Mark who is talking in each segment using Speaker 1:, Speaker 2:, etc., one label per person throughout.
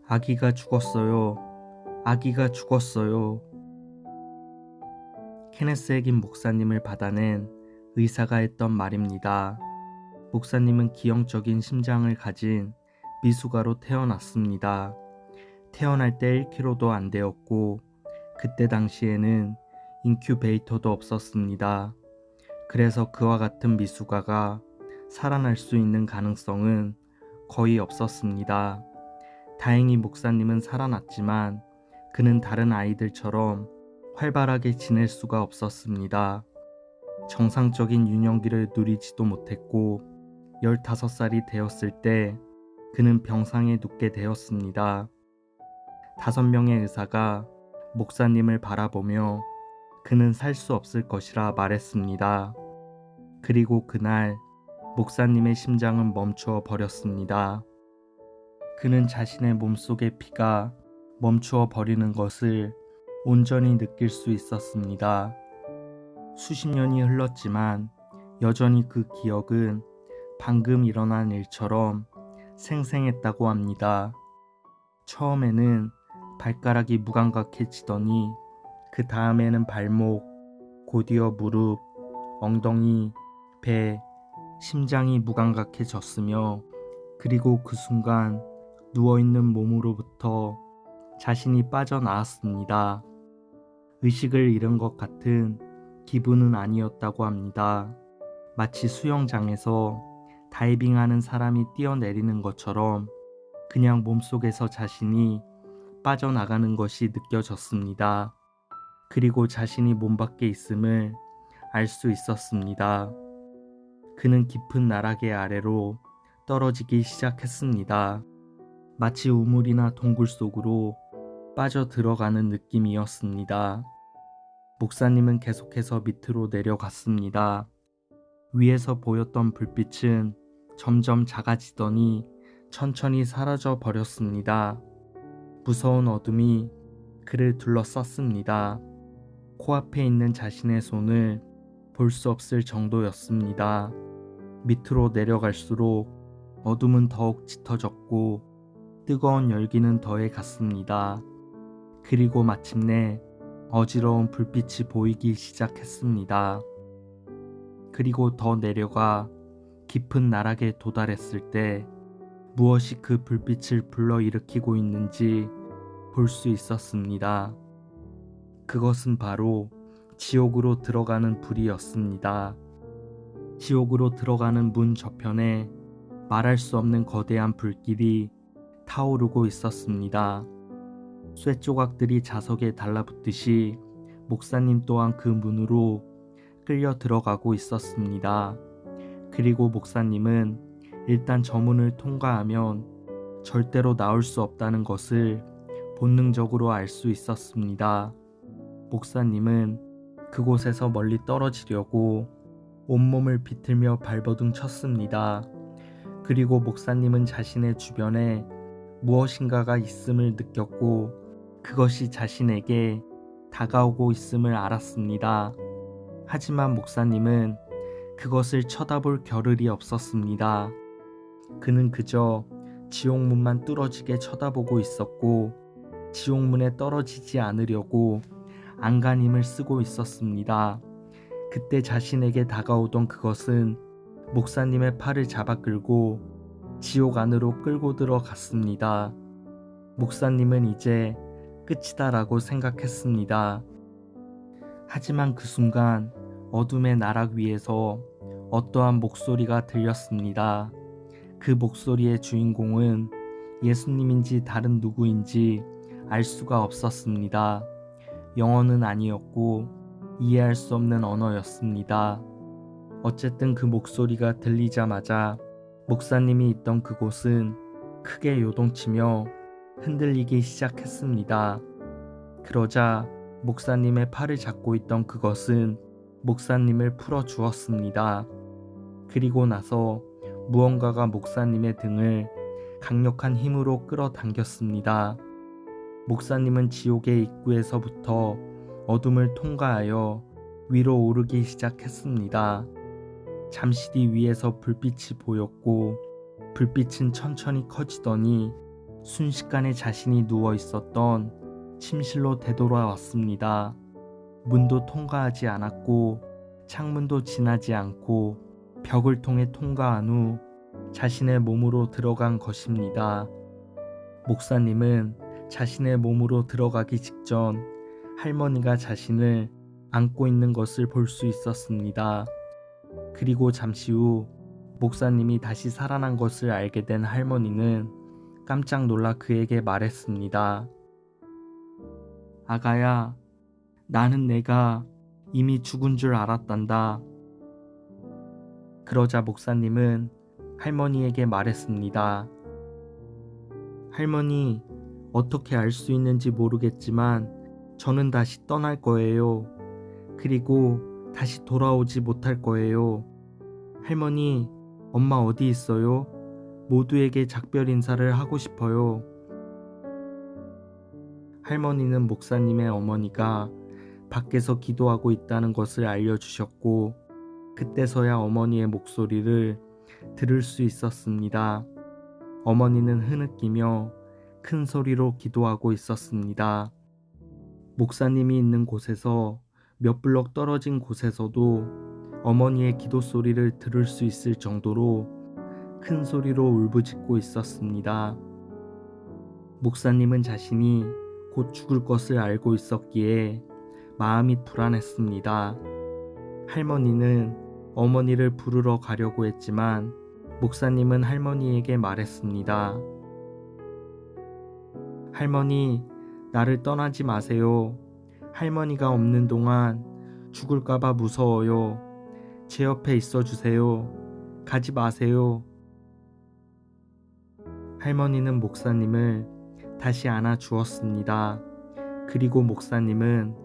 Speaker 1: 아기가 죽었어요. 아기가 죽었어요. 케네스 핵인 목사님을 받아낸 의사가 했던 말입니다. 목사님은 기형적인 심장을 가진 미숙아로 태어났습니다. 태어날 때 1kg도 안 되었고 그때 당시에는 인큐베이터도 없었습니다. 그래서 그와 같은 미숙아가 살아날 수 있는 가능성은 거의 없었습니다. 다행히 목사님은 살아났지만 그는 다른 아이들처럼 활발하게 지낼 수가 없었습니다. 정상적인 유년기를 누리지도 못했고 15살이 되었을 때 그는 병상에 눕게 되었습니다. 5명의 의사가 목사님을 바라보며 그는 살 수 없을 것이라 말했습니다. 그리고 그날 목사님의 심장은 멈추어 버렸습니다. 그는 자신의 몸속의 피가 멈추어 버리는 것을 온전히 느낄 수 있었습니다. 수십 년이 흘렀지만 여전히 그 기억은 방금 일어난 일처럼 생생했다고 합니다. 처음에는 발가락이 무감각해지더니 그 다음에는 발목, 곧이어 무릎, 엉덩이, 배, 심장이 무감각해졌으며 그리고 그 순간 누워있는 몸으로부터 자신이 빠져나왔습니다. 의식을 잃은 것 같은 기분은 아니었다고 합니다. 마치 수영장에서 다이빙하는 사람이 뛰어내리는 것처럼 그냥 몸속에서 자신이 빠져나가는 것이 느껴졌습니다. 그리고 자신이 몸 밖에 있음을 알 수 있었습니다. 그는 깊은 나락의 아래로 떨어지기 시작했습니다. 마치 우물이나 동굴 속으로 빠져 들어가는 느낌이었습니다. 목사님은 계속해서 밑으로 내려갔습니다. 위에서 보였던 불빛은 점점 작아지더니 천천히 사라져 버렸습니다. 무서운 어둠이 그를 둘러쌌습니다. 코앞에 있는 자신의 손을 볼 수 없을 정도였습니다. 밑으로 내려갈수록 어둠은 더욱 짙어졌고 뜨거운 열기는 더해 갔습니다. 그리고 마침내 어지러운 불빛이 보이기 시작했습니다. 그리고 더 내려가 깊은 나락에 도달했을 때 무엇이 그 불빛을 불러일으키고 있는지 볼 수 있었습니다. 그것은 바로 지옥으로 들어가는 불이었습니다. 지옥으로 들어가는 문 저편에 말할 수 없는 거대한 불길이 타오르고 있었습니다. 쇠조각들이 자석에 달라붙듯이 목사님 또한 그 문으로 끌려 들어가고 있었습니다. 그리고 목사님은 일단 저 문을 통과하면 절대로 나올 수 없다는 것을 본능적으로 알 수 있었습니다. 목사님은 그곳에서 멀리 떨어지려고 온몸을 비틀며 발버둥 쳤습니다. 그리고 목사님은 자신의 주변에 무엇인가가 있음을 느꼈고 그것이 자신에게 다가오고 있음을 알았습니다. 하지만 목사님은 그것을 쳐다볼 겨를이 없었습니다. 그는 그저 지옥문만 뚫어지게 쳐다보고 있었고 지옥문에 떨어지지 않으려고 안간힘을 쓰고 있었습니다. 그때 자신에게 다가오던 그것은 목사님의 팔을 잡아 끌고 지옥 안으로 끌고 들어갔습니다. 목사님은 이제 끝이다라고 생각했습니다. 하지만 그 순간 어둠의 나락 위에서 어떠한 목소리가 들렸습니다. 그 목소리의 주인공은 예수님인지 다른 누구인지 알 수가 없었습니다. 영어는 아니었고 이해할 수 없는 언어였습니다. 어쨌든 그 목소리가 들리자마자 목사님이 있던 그곳은 크게 요동치며 흔들리기 시작했습니다. 그러자 목사님의 팔을 잡고 있던 그것은 목사님을 풀어 주었습니다. 그리고 나서 무언가가 목사님의 등을 강력한 힘으로 끌어당겼습니다. 목사님은 지옥의 입구에서부터 어둠을 통과하여 위로 오르기 시작했습니다. 잠시 뒤 위에서 불빛이 보였고 불빛은 천천히 커지더니 순식간에 자신이 누워 있었던 침실로 되돌아왔습니다. 문도 통과하지 않았고 창문도 지나지 않고 벽을 통해 통과한 후 자신의 몸으로 들어간 것입니다. 목사님은 자신의 몸으로 들어가기 직전 할머니가 자신을 안고 있는 것을 볼 수 있었습니다. 그리고 잠시 후 목사님이 다시 살아난 것을 알게 된 할머니는 깜짝 놀라 그에게 말했습니다. 아가야, 나는 내가 이미 죽은 줄 알았단다. 그러자 목사님은 할머니에게 말했습니다. 할머니, 어떻게 알 수 있는지 모르겠지만 저는 다시 떠날 거예요. 그리고 다시 돌아오지 못할 거예요. 할머니, 엄마 어디 있어요? 모두에게 작별 인사를 하고 싶어요. 할머니는 목사님의 어머니가 밖에서 기도하고 있다는 것을 알려주셨고 그때서야 어머니의 목소리를 들을 수 있었습니다. 어머니는 흐느끼며 큰 소리로 기도하고 있었습니다. 목사님이 있는 곳에서 몇 블록 떨어진 곳에서도 어머니의 기도 소리를 들을 수 있을 정도로 큰 소리로 울부짖고 있었습니다. 목사님은 자신이 곧 죽을 것을 알고 있었기에 마음이 불안했습니다. 할머니는 어머니를 부르러 가려고 했지만 목사님은 할머니에게 말했습니다. 할머니, 나를 떠나지 마세요. 할머니가 없는 동안 죽을까봐 무서워요. 제 옆에 있어 주세요. 가지 마세요. 할머니는 목사님을 다시 안아 주었습니다. 그리고 목사님은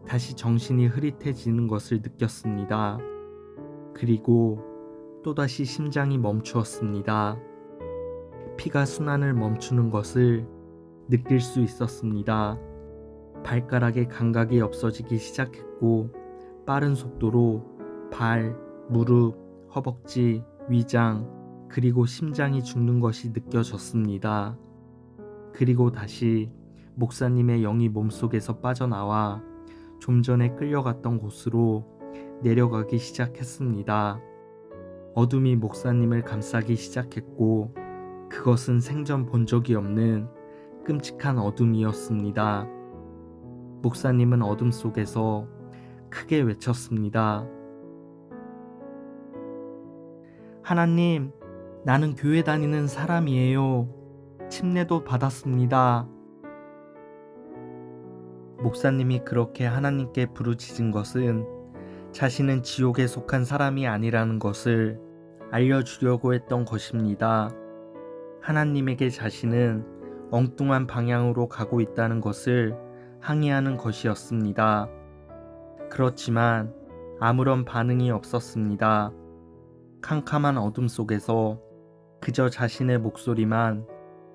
Speaker 1: 다시 정신이 흐릿해지는 것을 느꼈습니다. 그리고 또다시 심장이 멈추었습니다. 피가 순환을 멈추는 것을 느낄 수 있었습니다. 발가락에 감각이 없어지기 시작했고 빠른 속도로 발, 무릎, 허벅지, 위장, 그리고 심장이 죽는 것이 느껴졌습니다. 그리고 다시 목사님의 영이 몸속에서 빠져나와 좀 전에 끌려갔던 곳으로 내려가기 시작했습니다. 어둠이 목사님을 감싸기 시작했고 그것은 생전 본 적이 없는 끔찍한 어둠이었습니다. 목사님은 어둠 속에서 크게 외쳤습니다. 하나님, 나는 교회 다니는 사람이에요. 침례도 받았습니다. 목사님이 그렇게 하나님께 부르짖은 것은 자신은 지옥에 속한 사람이 아니라는 것을 알려주려고 했던 것입니다. 하나님에게 자신은 엉뚱한 방향으로 가고 있다는 것을 항의하는 것이었습니다. 그렇지만 아무런 반응이 없었습니다. 캄캄한 어둠 속에서 그저 자신의 목소리만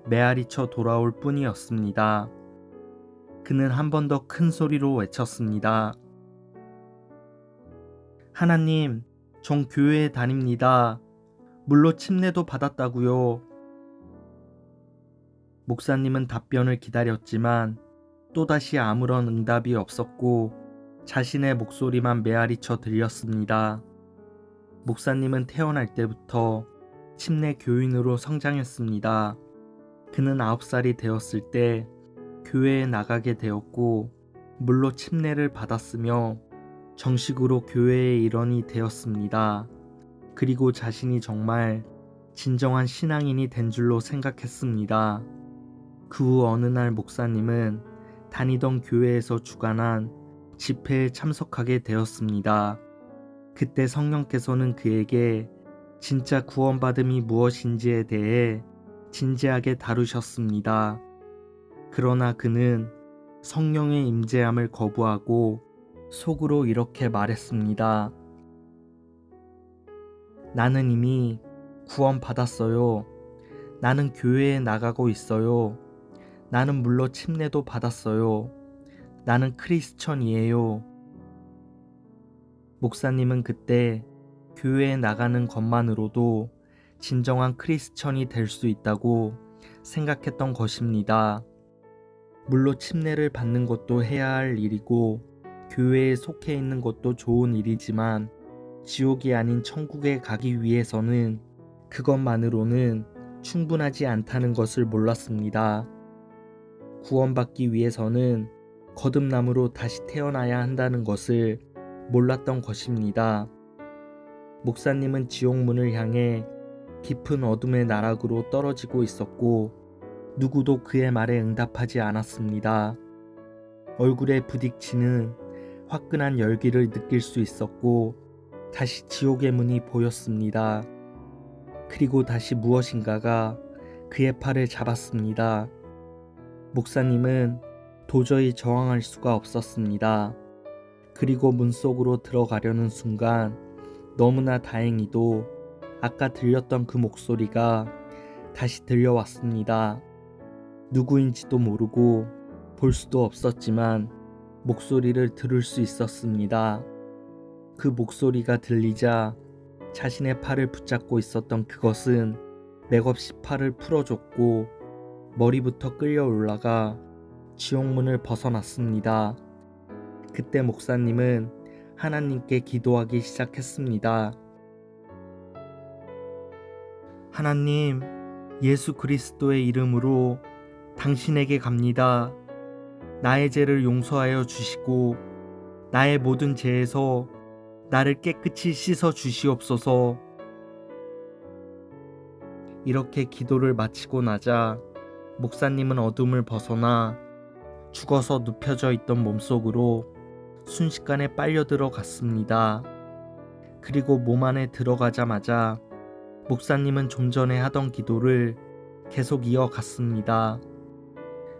Speaker 1: 메아리쳐 돌아올 뿐이었습니다. 그는 한 번 더 큰 소리로 외쳤습니다. 하나님, 전 교회에 다닙니다. 물로 침례도 받았다고요. 목사님은 답변을 기다렸지만 또다시 아무런 응답이 없었고 자신의 목소리만 메아리쳐 들렸습니다. 목사님은 태어날 때부터 침례 교인으로 성장했습니다. 그는 9살이 되었을 때 교회에 나가게 되었고 물로 침례를 받았으며 정식으로 교회의 일원이 되었습니다. 그리고 자신이 정말 진정한 신앙인이 된 줄로 생각했습니다. 그 후 어느 날 목사님은 다니던 교회에서 주관한 집회에 참석하게 되었습니다. 그때 성령께서는 그에게 진짜 구원받음이 무엇인지에 대해 진지하게 다루셨습니다. 그러나 그는 성령의 임재함을 거부하고 속으로 이렇게 말했습니다. 나는 이미 구원 받았어요. 나는 교회에 나가고 있어요. 나는 물로 침례도 받았어요. 나는 크리스천이에요. 목사님은 그때 교회에 나가는 것만으로도 진정한 크리스천이 될 수 있다고 생각했던 것입니다. 물로 침례를 받는 것도 해야 할 일이고 교회에 속해 있는 것도 좋은 일이지만 지옥이 아닌 천국에 가기 위해서는 그것만으로는 충분하지 않다는 것을 몰랐습니다. 구원받기 위해서는 거듭남으로 다시 태어나야 한다는 것을 몰랐던 것입니다. 목사님은 지옥문을 향해 깊은 어둠의 나락으로 떨어지고 있었고 누구도 그의 말에 응답하지 않았습니다. 얼굴에 부딪히는 화끈한 열기를 느낄 수 있었고 다시 지옥의 문이 보였습니다. 그리고 다시 무엇인가가 그의 팔을 잡았습니다. 목사님은 도저히 저항할 수가 없었습니다. 그리고 문 속으로 들어가려는 순간 너무나 다행히도 아까 들렸던 그 목소리가 다시 들려왔습니다. 누구인지도 모르고 볼 수도 없었지만 목소리를 들을 수 있었습니다. 그 목소리가 들리자 자신의 팔을 붙잡고 있었던 그것은 맥없이 팔을 풀어줬고 머리부터 끌려 올라가 지옥문을 벗어났습니다. 그때 목사님은 하나님께 기도하기 시작했습니다. 하나님, 예수 그리스도의 이름으로 당신에게 갑니다. 나의 죄를 용서하여 주시고 나의 모든 죄에서 나를 깨끗이 씻어 주시옵소서. 이렇게 기도를 마치고 나자 목사님은 어둠을 벗어나 죽어서 눕혀져 있던 몸속으로 순식간에 빨려 들어갔습니다. 그리고 몸 안에 들어가자마자 목사님은 좀 전에 하던 기도를 계속 이어갔습니다.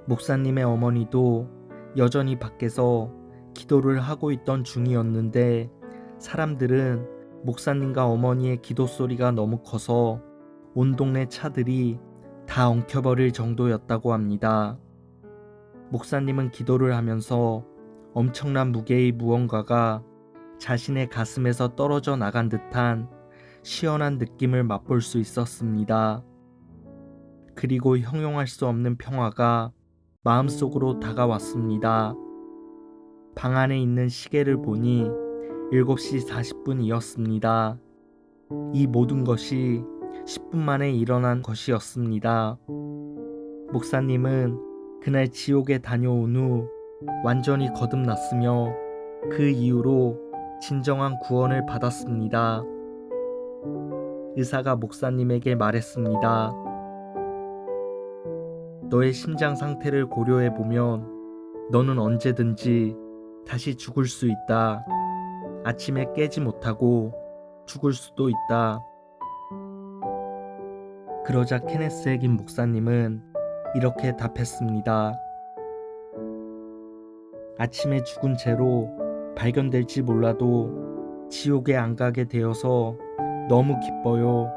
Speaker 1: 목사님의 어머니도 여전히 밖에서 기도를 하고 있던 중이었는데 사람들은 목사님과 어머니의 기도 소리가 너무 커서 온 동네 차들이 다 엉켜버릴 정도였다고 합니다. 목사님은 기도를 하면서 엄청난 무게의 무언가가 자신의 가슴에서 떨어져 나간 듯한 시원한 느낌을 맛볼 수 있었습니다. 그리고 형용할 수 없는 평화가 마음속으로 다가왔습니다. 방 안에 있는 시계를 보니 7시 40분이었습니다. 이 모든 것이 10분 만에 일어난 것이었습니다. 목사님은 그날 지옥에 다녀온 후 완전히 거듭났으며 그 이후로 진정한 구원을 받았습니다. 의사가 목사님에게 말했습니다. 너의 심장 상태를 고려해보면 너는 언제든지 다시 죽을 수 있다. 아침에 깨지 못하고 죽을 수도 있다. 그러자 케네스 핵인 목사님은 이렇게 답했습니다. 아침에 죽은 채로 발견될지 몰라도 지옥에 안 가게 되어서 너무 기뻐요.